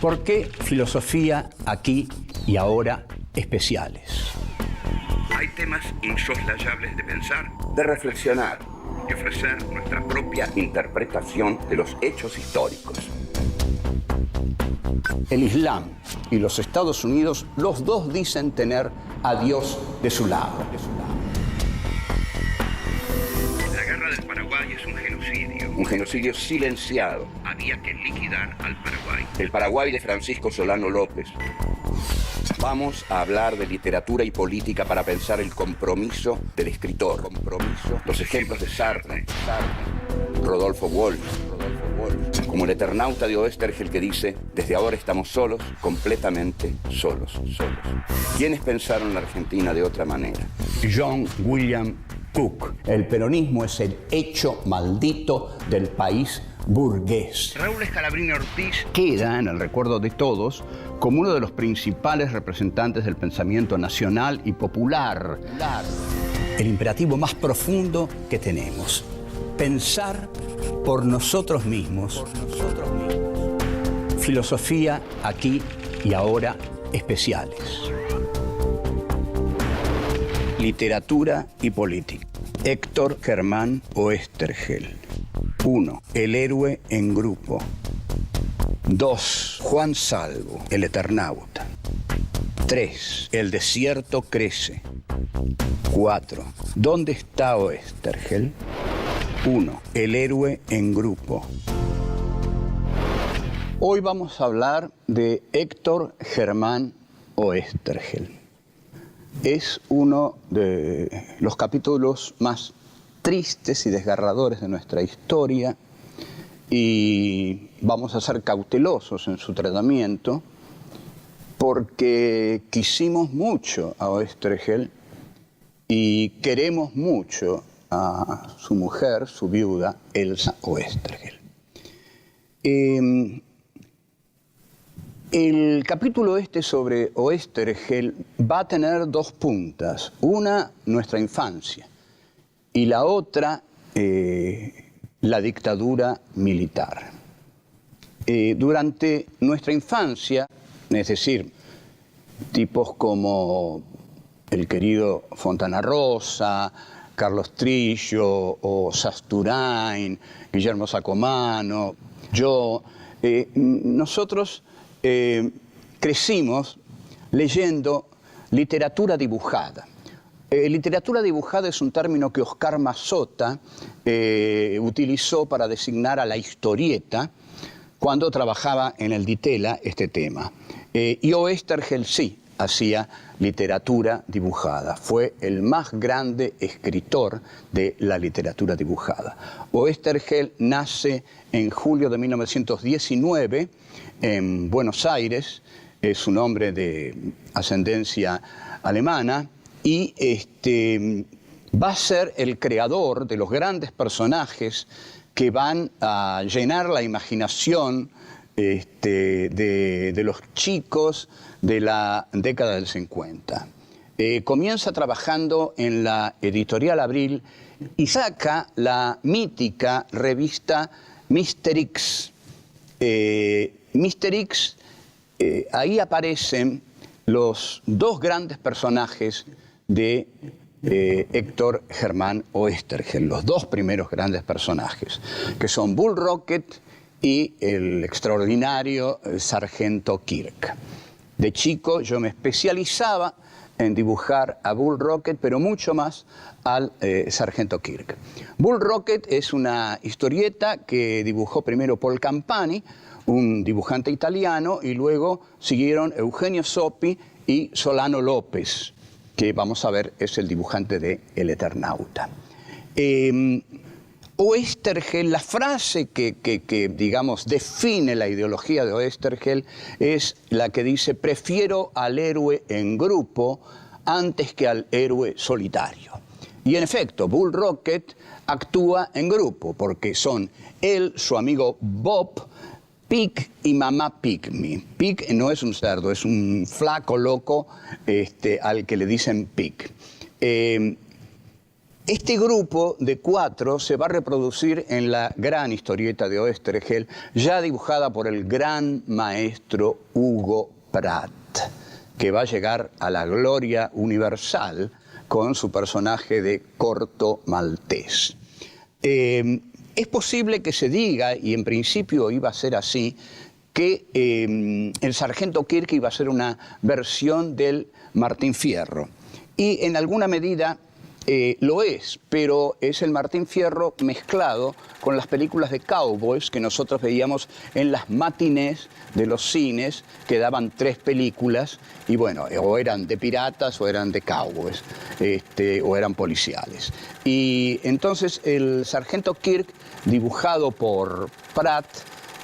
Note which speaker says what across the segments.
Speaker 1: ¿Por qué filosofía aquí y ahora especiales?
Speaker 2: Hay temas insoslayables de pensar,
Speaker 3: de reflexionar
Speaker 2: y ofrecer nuestra propia
Speaker 3: interpretación de los hechos históricos.
Speaker 1: El Islam y los Estados Unidos, los dos dicen tener a Dios de su lado.
Speaker 2: La guerra del Paraguay es un genocidio.
Speaker 3: Un genocidio silenciado.
Speaker 2: Había que liquidar al Paraguay.
Speaker 3: El Paraguay de Francisco Solano López. Vamos a hablar de literatura y política para pensar el compromiso del escritor. Los ejemplos de Sartre, Rodolfo Walsh, como el Eternauta de Oesterheld que dice: desde ahora estamos solos, completamente solos. ¿Quiénes pensaron la Argentina de otra manera?
Speaker 1: John William Cook. El peronismo es el hecho maldito del país burgués.
Speaker 2: Raúl Scalabrini Ortiz
Speaker 1: Queda en el recuerdo de todos como uno de los principales representantes del pensamiento nacional y popular. El imperativo más profundo que tenemos: pensar por nosotros mismos. Filosofía aquí y ahora especiales. Literatura y política. Héctor Germán Oesterheld. 1. El héroe en grupo. 2. Juan Salvo, el Eternauta. 3. El desierto crece. 4. ¿Dónde está Oesterheld? 1. El héroe en grupo. Hoy vamos a hablar de Héctor Germán Oesterheld. Es uno de los capítulos más tristes y desgarradores de nuestra historia y vamos a ser cautelosos en su tratamiento porque quisimos mucho a Oesterheld y queremos mucho a su mujer, su viuda, Elsa Oesterheld. El capítulo sobre Oesterheld va a tener dos puntas. Una, nuestra infancia, y la otra, la dictadura militar. Durante nuestra infancia, es decir, tipos como el querido Fontana Rosa, Carlos Trillo o Sasturain, Guillermo Sacomano, yo, nosotros crecimos leyendo literatura dibujada. Literatura dibujada es un término que Oscar Mazota utilizó para designar a la historieta cuando trabajaba en el Ditela este tema. Y Oesterheld sí hacía literatura dibujada. Fue el más grande escritor de la literatura dibujada. Oesterheld nace en julio de 1919 en Buenos Aires. Es un hombre de ascendencia alemana y va a ser el creador de los grandes personajes que van a llenar la imaginación de los chicos de la década del 50. Comienza trabajando en la Editorial Abril y saca la mítica revista Mr. X. Mr. X, ahí aparecen los dos grandes personajes de Héctor Germán Oesterheld, los dos primeros grandes personajes, que son Bull Rocket y el extraordinario Sargento Kirk. De chico yo me especializaba en dibujar a Bull Rocket, pero mucho más al Sargento Kirk. Bull Rocket es una historieta que dibujó primero Paul Campani, un dibujante italiano, y luego siguieron Eugenio Zoppi y Solano López, que vamos a ver es el dibujante de El Eternauta. Oesterheld, la frase que digamos, define la ideología de Oesterheld es la que dice: prefiero al héroe en grupo antes que al héroe solitario. Y en efecto, Bull Rocket actúa en grupo, porque son él, su amigo Bob, Pig y mamá Pygmy. Pig no es un cerdo, es un flaco loco al que le dicen Pig. Este grupo de 4 se va a reproducir en la gran historieta de Oesterheld, ya dibujada por el gran maestro Hugo Pratt, que va a llegar a la gloria universal con su personaje de Corto Maltés. Es posible que se diga, y en principio iba a ser así, que el sargento Kirk iba a ser una versión del Martín Fierro. Y en alguna medida lo es, pero es el Martín Fierro mezclado con las películas de cowboys que nosotros veíamos en las matinés de los cines, que daban 3 películas, y bueno, o eran de piratas o eran de cowboys, o eran policiales. Y entonces el sargento Kirk, dibujado por Pratt,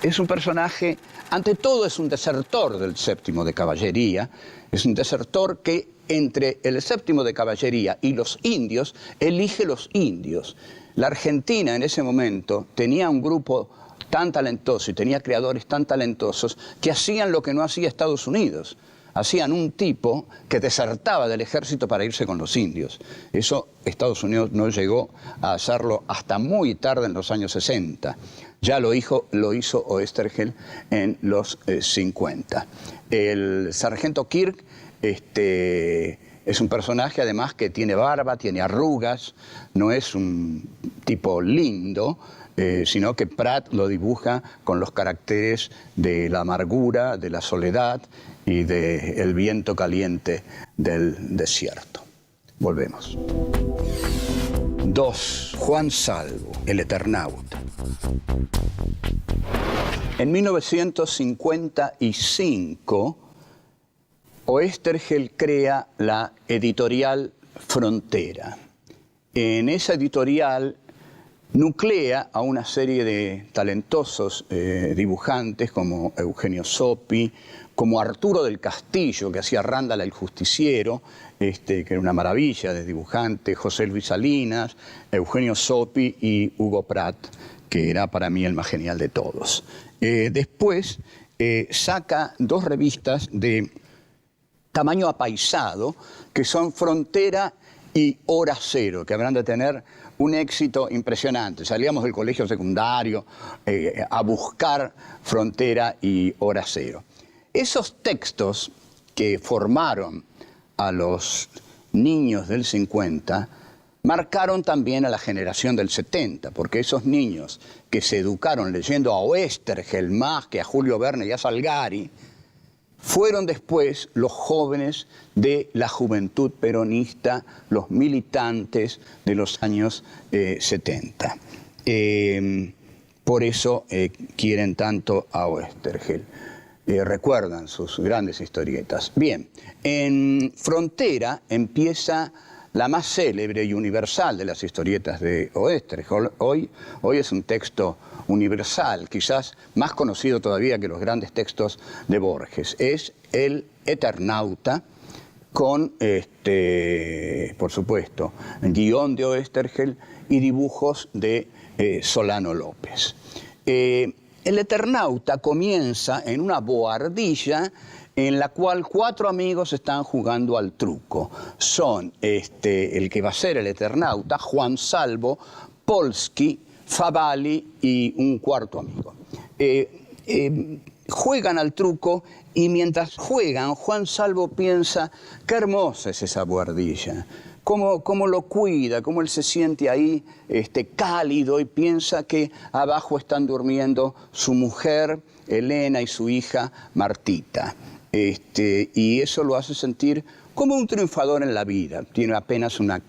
Speaker 1: es un personaje, ante todo es un desertor del 7º de Caballería, es un desertor que entre el 7º de Caballería y los indios, elige los indios. La Argentina en ese momento tenía un grupo tan talentoso y tenía creadores tan talentosos que hacían lo que no hacía Estados Unidos. Hacían un tipo que desertaba del ejército para irse con los indios. Eso Estados Unidos no llegó a hacerlo hasta muy tarde en los años 60. Ya lo hizo Oesterheld en los 50. El sargento Kirk es un personaje además que tiene barba, tiene arrugas, no es un tipo lindo, sino que Pratt lo dibuja con los caracteres de la amargura, de la soledad y del viento caliente del desierto. Volvemos. 2. Juan Salvo, el Eternauta. En 1955, Oesterheld crea la editorial Frontera. En esa editorial nuclea a una serie de talentosos dibujantes como Eugenio Zopi, como Arturo del Castillo, que hacía Randall el Justiciero, que era una maravilla de dibujante, José Luis Salinas, Eugenio Zopi y Hugo Pratt, que era para mí el más genial de todos. Después saca 2 revistas de tamaño apaisado, que son Frontera y Hora Cero, que habrán de tener un éxito impresionante. Salíamos del colegio secundario a buscar Frontera y Hora Cero. Esos textos que formaron a los niños del 50 marcaron también a la generación del 70, porque esos niños que se educaron leyendo a Oesterheld más que a Julio Verne y a Salgari, fueron después los jóvenes de la juventud peronista, los militantes de los años 70. Por eso quieren tanto a Oesterheld. Recuerdan sus grandes historietas. Bien, en Frontera empieza la más célebre y universal de las historietas de Oesterheld. Hoy es un texto universal, quizás más conocido todavía que los grandes textos de Borges. Es el Eternauta con, por supuesto, guión de Oesterheld y dibujos de Solano López. El Eternauta comienza en una bohardilla en la cual 4 amigos están jugando al truco. Son el que va a ser el Eternauta, Juan Salvo, Polsky, Favalli y un 4º amigo. Juegan al truco y mientras juegan, Juan Salvo piensa, qué hermosa es esa bohardilla, cómo lo cuida, cómo él se siente ahí cálido y piensa que abajo están durmiendo su mujer, Elena, y su hija, Martita. Y eso lo hace sentir como un triunfador en la vida. Tiene apenas una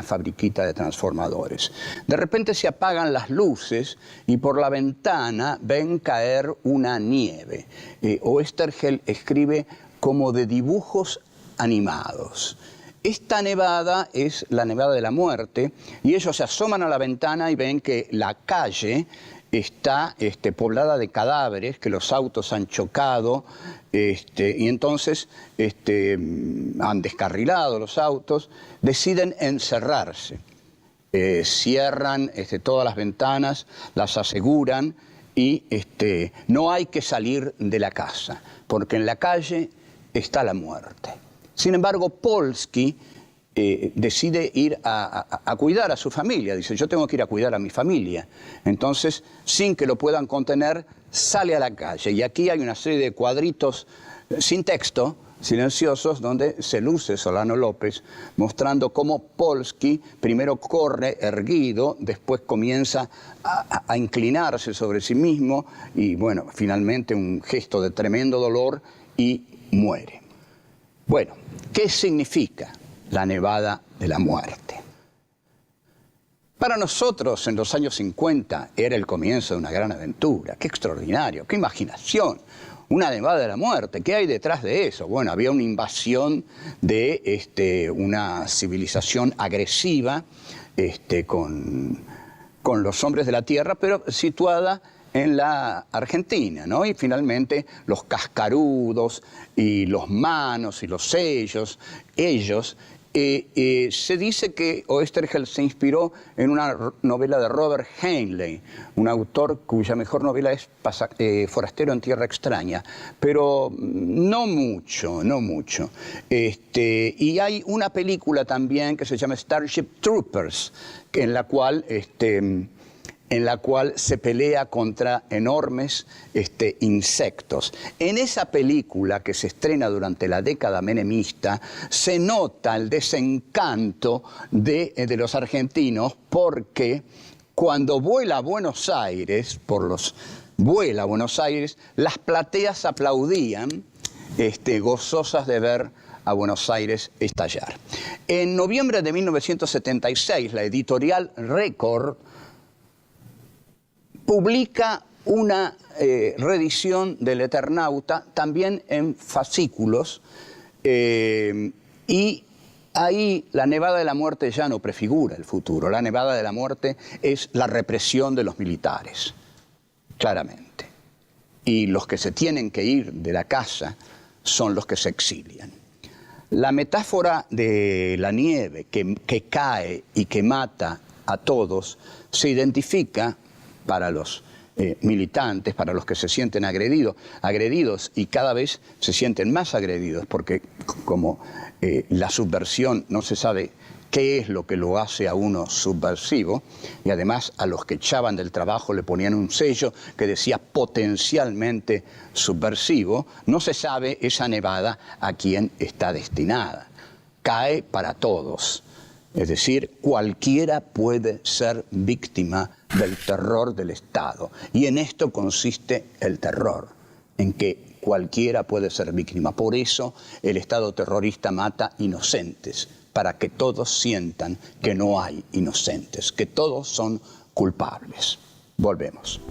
Speaker 1: fabriquita de transformadores. De repente se apagan las luces y por la ventana ven caer una nieve. Oesterheld escribe como de dibujos animados. Esta nevada es la nevada de la muerte y ellos se asoman a la ventana y ven que la calle está poblada de cadáveres, que los autos han chocado, y entonces han descarrilado los autos, deciden encerrarse. Cierran todas las ventanas, las aseguran y no hay que salir de la casa, porque en la calle está la muerte. Sin embargo, Polsky decide ir a cuidar a su familia. Dice, yo tengo que ir a cuidar a mi familia. Entonces, sin que lo puedan contener, sale a la calle. Y aquí hay una serie de cuadritos sin texto, silenciosos, donde se luce Solano López mostrando cómo Polsky primero corre erguido, después comienza a inclinarse sobre sí mismo y, bueno, finalmente un gesto de tremendo dolor y muere. Bueno, ¿qué significa la nevada de la muerte? Para nosotros, en los años 50, era el comienzo de una gran aventura. ¡Qué extraordinario! ¡Qué imaginación! Una nevada de la muerte. ¿Qué hay detrás de eso? Bueno, había una invasión de una civilización agresiva con los hombres de la tierra, pero situada en la Argentina, ¿no? Y finalmente los cascarudos y los manos y los sellos, ellos... se dice que Oesterheld se inspiró en una novela de Robert Heinlein, un autor cuya mejor novela es Forastero en Tierra Extraña, pero no mucho. Y hay una película también que se llama Starship Troopers, en la cual se pelea contra enormes insectos. En esa película, que se estrena durante la década menemista, se nota el desencanto de los argentinos, porque cuando vuela a Buenos Aires, las plateas aplaudían, gozosas de ver a Buenos Aires estallar. En noviembre de 1976, la editorial Record publica una reedición del Eternauta, también en fascículos, y ahí la nevada de la muerte ya no prefigura el futuro. La nevada de la muerte es la represión de los militares, claramente. Y los que se tienen que ir de la casa son los que se exilian. La metáfora de la nieve que cae y que mata a todos se identifica para los militantes, para los que se sienten agredidos y cada vez se sienten más agredidos, porque como la subversión no se sabe qué es lo que lo hace a uno subversivo, y además a los que echaban del trabajo le ponían un sello que decía potencialmente subversivo, no se sabe esa nevada a quién está destinada. Cae para todos. Es decir, cualquiera puede ser víctima del terror del Estado. Y en esto consiste el terror, en que cualquiera puede ser víctima. Por eso el Estado terrorista mata inocentes, para que todos sientan que no hay inocentes, que todos son culpables. Volvemos.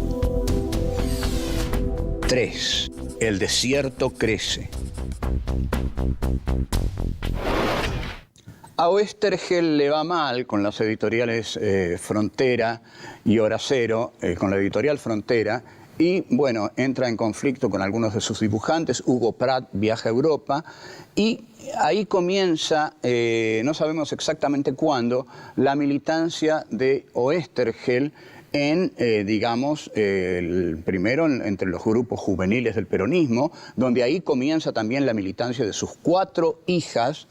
Speaker 1: 3. El desierto crece. A Oesterheld le va mal con las editoriales Frontera y Hora Cero, con la editorial Frontera, y bueno, entra en conflicto con algunos de sus dibujantes. Hugo Pratt viaja a Europa y ahí comienza, no sabemos exactamente cuándo, la militancia de Oesterheld en, primero entre los grupos juveniles del peronismo, donde ahí comienza también la militancia de sus 4 hijas,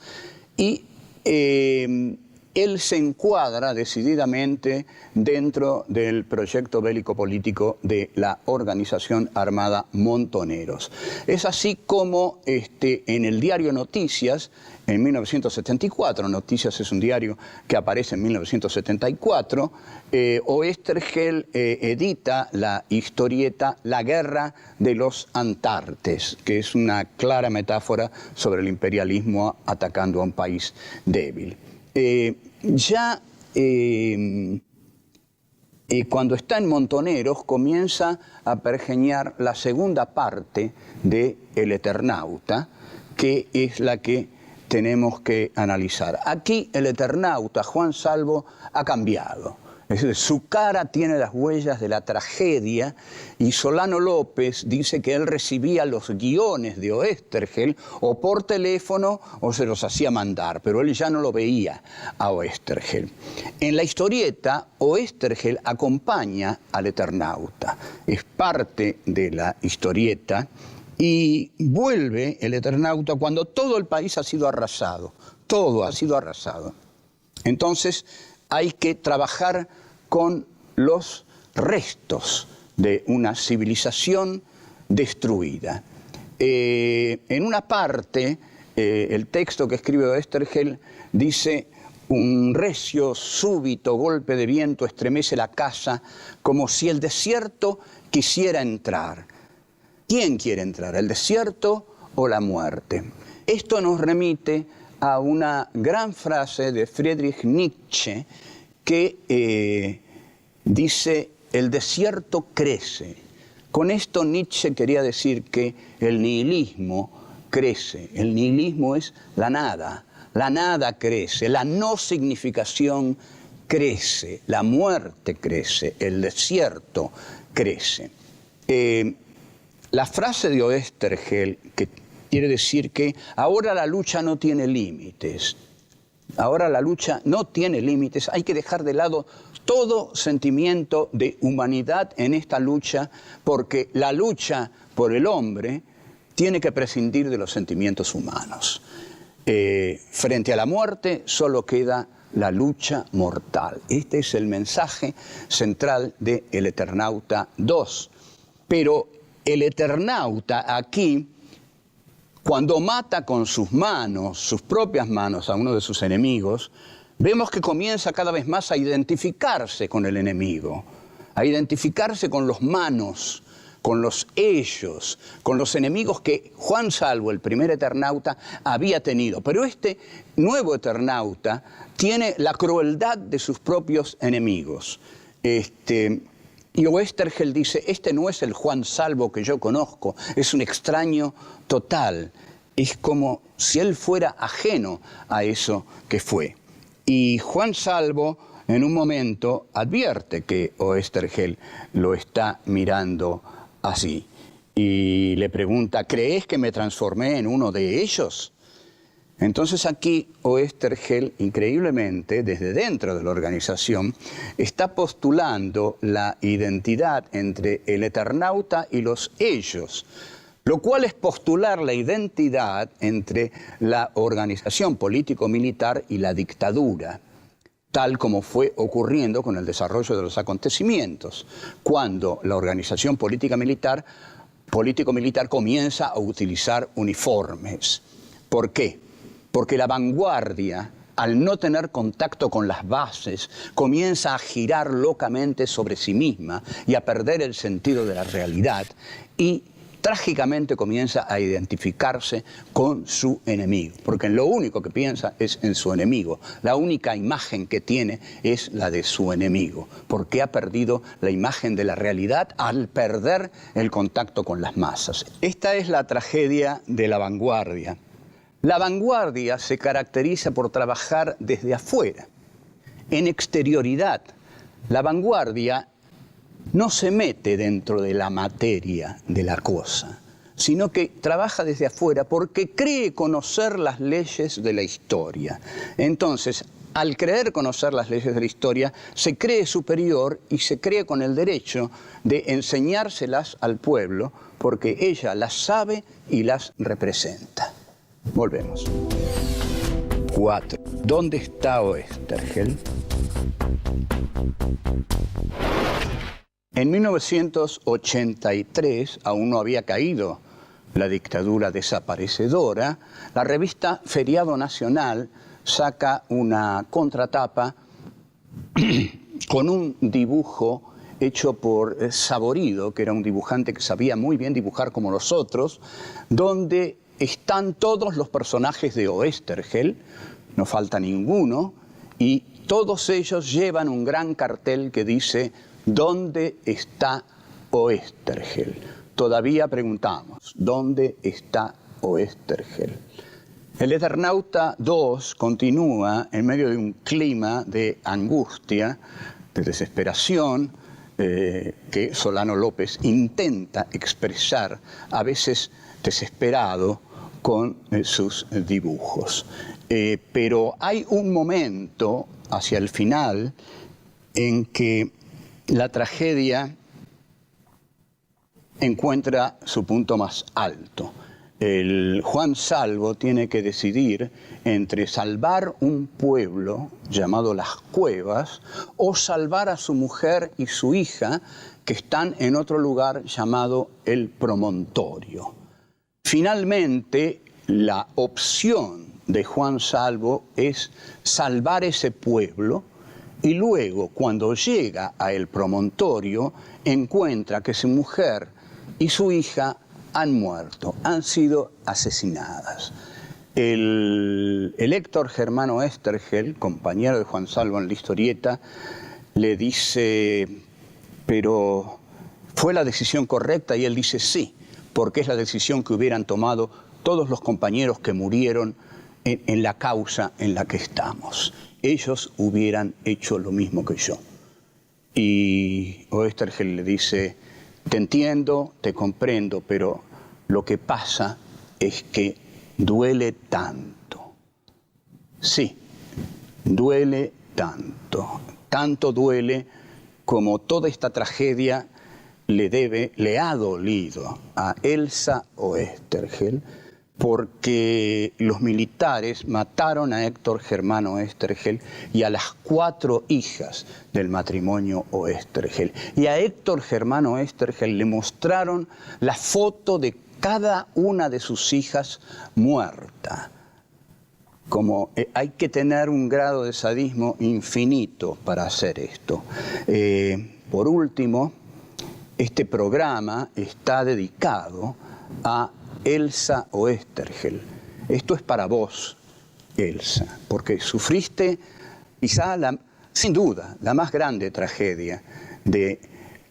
Speaker 1: y él se encuadra decididamente dentro del proyecto bélico-político de la organización armada Montoneros. Es así como en el diario Noticias, en 1974, Noticias es un diario que aparece en 1974, Oesterheld edita la historieta La Guerra de los Antartes, que es una clara metáfora sobre el imperialismo atacando a un país débil. Cuando está en Montoneros comienza a pergeñar la segunda parte de El Eternauta, que es la que tenemos que analizar. Aquí el Eternauta, Juan Salvo, ha cambiado. Es decir, su cara tiene las huellas de la tragedia, y Solano López dice que él recibía los guiones de Oesterheld o por teléfono o se los hacía mandar, pero él ya no lo veía a Oesterheld. En la historieta, Oesterheld acompaña al Eternauta, es parte de la historieta, y vuelve el Eternauta cuando todo el país ha sido arrasado, todo ha sido arrasado. Entonces hay que trabajar con los restos de una civilización destruida. En una parte, el texto que escribe Oesterheld dice: un recio, súbito golpe de viento estremece la casa como si el desierto quisiera entrar. ¿Quién quiere entrar, el desierto o la muerte? Esto nos remite a una gran frase de Friedrich Nietzsche que dice: el desierto crece. Con esto Nietzsche quería decir que el nihilismo crece. El nihilismo es la nada crece, la no significación crece, la muerte crece, el desierto crece. La frase de Oesterheld, que quiere decir que ahora la lucha no tiene límites, ahora la lucha no tiene límites, hay que dejar de lado todo sentimiento de humanidad en esta lucha, porque la lucha por el hombre tiene que prescindir de los sentimientos humanos. Frente a la muerte solo queda la lucha mortal. Este es el mensaje central de El Eternauta 2. Pero el Eternauta aquí, cuando mata con sus manos, sus propias manos, a uno de sus enemigos, vemos que comienza cada vez más a identificarse con el enemigo, a identificarse con los manos, con los ellos, con los enemigos que Juan Salvo, el primer Eternauta, había tenido. Pero este nuevo Eternauta tiene la crueldad de sus propios enemigos. Y Oesterheld dice: este no es el Juan Salvo que yo conozco, es un extraño total. Es como si él fuera ajeno a eso que fue. Y Juan Salvo en un momento advierte que Oesterheld lo está mirando así. Y le pregunta: ¿crees que me transformé en uno de ellos? Entonces aquí Oesterheld, increíblemente, desde dentro de la organización, está postulando la identidad entre el Eternauta y los ellos, lo cual es postular la identidad entre la organización político-militar y la dictadura, tal como fue ocurriendo con el desarrollo de los acontecimientos, cuando la organización político-militar comienza a utilizar uniformes. ¿Por qué? Porque la vanguardia, al no tener contacto con las bases, comienza a girar locamente sobre sí misma y a perder el sentido de la realidad, y trágicamente comienza a identificarse con su enemigo, porque lo único que piensa es en su enemigo. La única imagen que tiene es la de su enemigo, porque ha perdido la imagen de la realidad al perder el contacto con las masas. Esta es la tragedia de la vanguardia. La vanguardia se caracteriza por trabajar desde afuera, en exterioridad. La vanguardia no se mete dentro de la materia de la cosa, sino que trabaja desde afuera porque cree conocer las leyes de la historia. Entonces, al creer conocer las leyes de la historia, se cree superior y se cree con el derecho de enseñárselas al pueblo, porque ella las sabe y las representa. Volvemos. 4. ¿Dónde está Oesterheld? En 1983, aún no había caído la dictadura desaparecedora, la revista Feriado Nacional saca una contratapa con un dibujo hecho por Saborido, que era un dibujante que sabía muy bien dibujar como los otros, donde están todos los personajes de Oesterheld, no falta ninguno, y todos ellos llevan un gran cartel que dice: ¿dónde está Oesterheld? Todavía preguntamos: ¿dónde está Oesterheld? El Eternauta 2 continúa en medio de un clima de angustia, de desesperación, que Solano López intenta expresar, a veces desesperado, con sus dibujos. Pero hay un momento hacia el final en que la tragedia encuentra su punto más alto. el Juan Salvo tiene que decidir entre salvar un pueblo llamado Las Cuevas o salvar a su mujer y su hija que están en otro lugar llamado El Promontorio. Finalmente, la opción de Juan Salvo es salvar ese pueblo y luego, cuando llega a El Promontorio, encuentra que su mujer y su hija han muerto, han sido asesinadas. El Héctor Germano Oesterheld, compañero de Juan Salvo en la historieta, le dice, pero ¿fue la decisión correcta? Y él dice sí, porque es la decisión que hubieran tomado todos los compañeros que murieron en la causa en la que estamos. Ellos hubieran hecho lo mismo que yo. Y Oesterheld le dice, te entiendo, te comprendo, pero lo que pasa es que duele tanto. Sí, duele tanto. Tanto duele como toda esta tragedia le ha dolido a Elsa Oesterheld, porque los militares mataron a Héctor Germano Oesterheld y a las 4 hijas del matrimonio Oesterheld. Y a Héctor Germano Oesterheld le mostraron la foto de cada una de sus hijas muerta. Como hay que tener un grado de sadismo infinito para hacer esto. Por último, este programa está dedicado a Elsa Oesterheld. Esto es para vos, Elsa, porque sufriste quizá, sin duda, la más grande tragedia de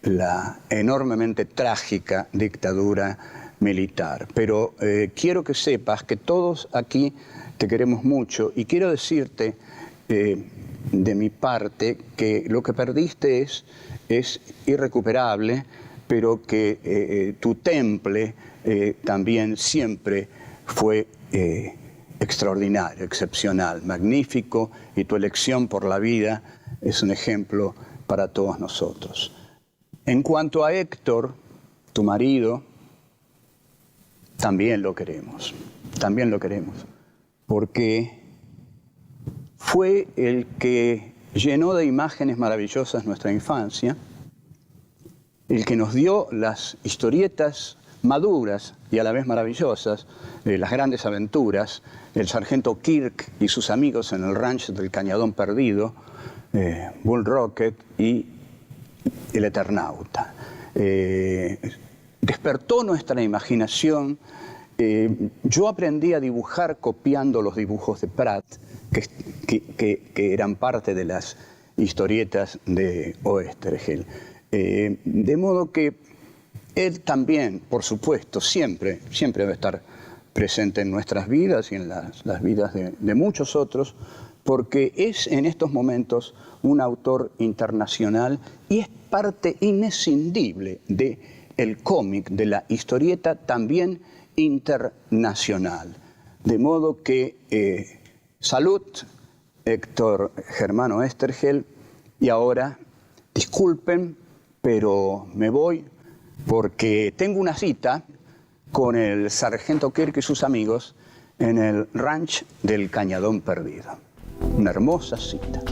Speaker 1: la enormemente trágica dictadura militar. Pero quiero que sepas que todos aquí te queremos mucho y quiero decirte de mi parte que lo que perdiste es irrecuperable, pero que tu temple también siempre fue extraordinario, excepcional, magnífico, y tu elección por la vida es un ejemplo para todos nosotros. En cuanto a Héctor, tu marido, también lo queremos, porque fue el que llenó de imágenes maravillosas nuestra infancia, el que nos dio las historietas maduras y a la vez maravillosas, las grandes aventuras, el sargento Kirk y sus amigos en el ranch del Cañadón Perdido, Bull Rocket y el Eternauta. Despertó nuestra imaginación. Yo aprendí a dibujar copiando los dibujos de Pratt, que eran parte de las historietas de Oesterheld. De modo que él también, por supuesto, siempre debe estar presente en nuestras vidas y en las vidas de muchos otros, porque es en estos momentos un autor internacional y es parte inescindible del cómic, de la historieta también internacional. De modo que salud, Héctor Germano Oesterheld, y ahora, disculpen, pero me voy porque tengo una cita con el sargento Kirk y sus amigos en el ranch del Cañadón Perdido. Una hermosa cita.